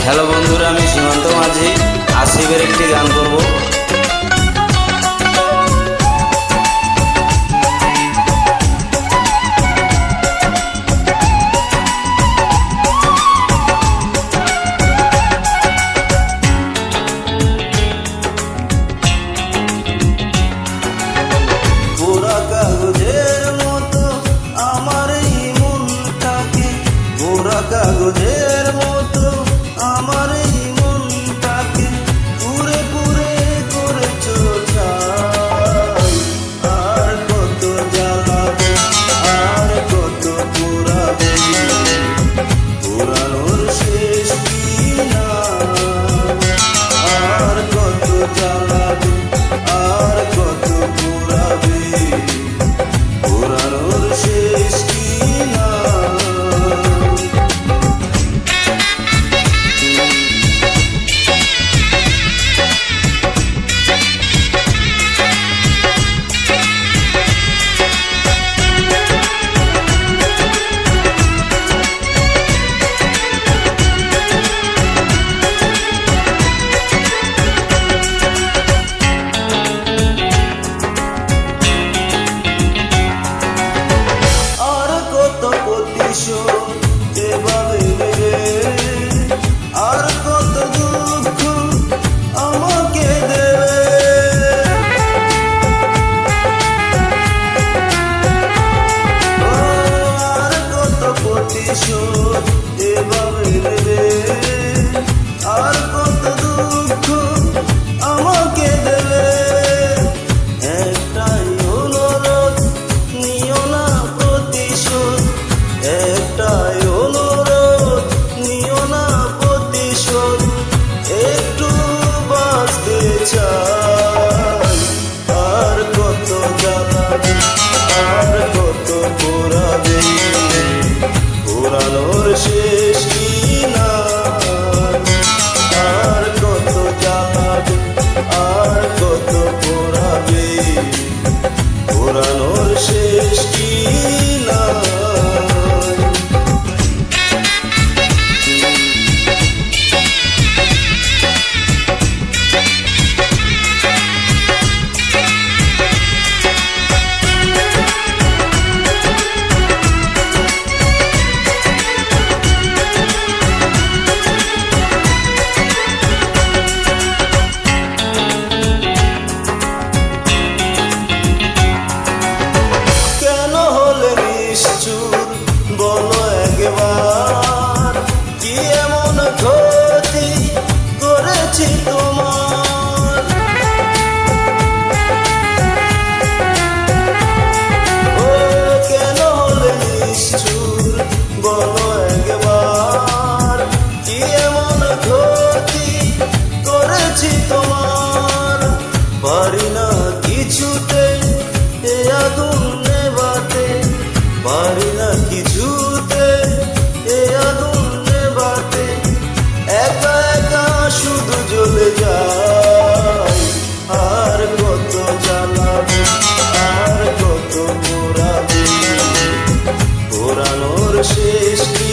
Hello বন্ধুরা, আমি সীমান্ত মাঝি আসিফের একটি গান করব। পোড়া কাগজের মতো আমার এই মনটাকে, পোড়া কাগজের মতো আমার এই মনটাকে পুরে পুরে করেছো ছাই। আর কত জ্বালাবে, আর কত পোড়াবে, পোড়ানোর শেষ কি নাই। আর কত জ্বালাবে, আর কত পোড়াবে, পোড়ানোর শেষ কি নাই। আর কত প্রতিশোধ এভাবে নেবে, আর কত দুঃখ আমাকে দেবে। ও আর কত প্রতিশোধ এভাবে নেবে, আর কত দুঃখ আমাকে দেবে। একটাই অনুরোধ, নিও না প্রতিশোধ, একটাই অনুরোধ, নিও না প্রতিশোধ। একটু বাঁচতে চাই। আর কত জ্বালাবে, আর কত পোড়াবে, পোড়ানোর শেষ কি নাই। আর কত জ্বালাবে, আর কত পোড়াবে, পোড়ানোর শেষ কি নাই। কেন হলে নিষ্ঠুর বলো একবার, কি এমন ক্ষতি করেছি তোমার। ও কেন হলে নিষ্ঠুর বলো একবার, কি এমন ক্ষতি করেছি তোমার। পারি না কিছুতে এ আগুন নেভাতে, পারি না কিছুতে এ আগুন নেভাতে। একা একা শুধু জ্বলে যায়। আর কত জ্বালাবে, আর কত পোড়াবে, পোড়ানোর শেষ কি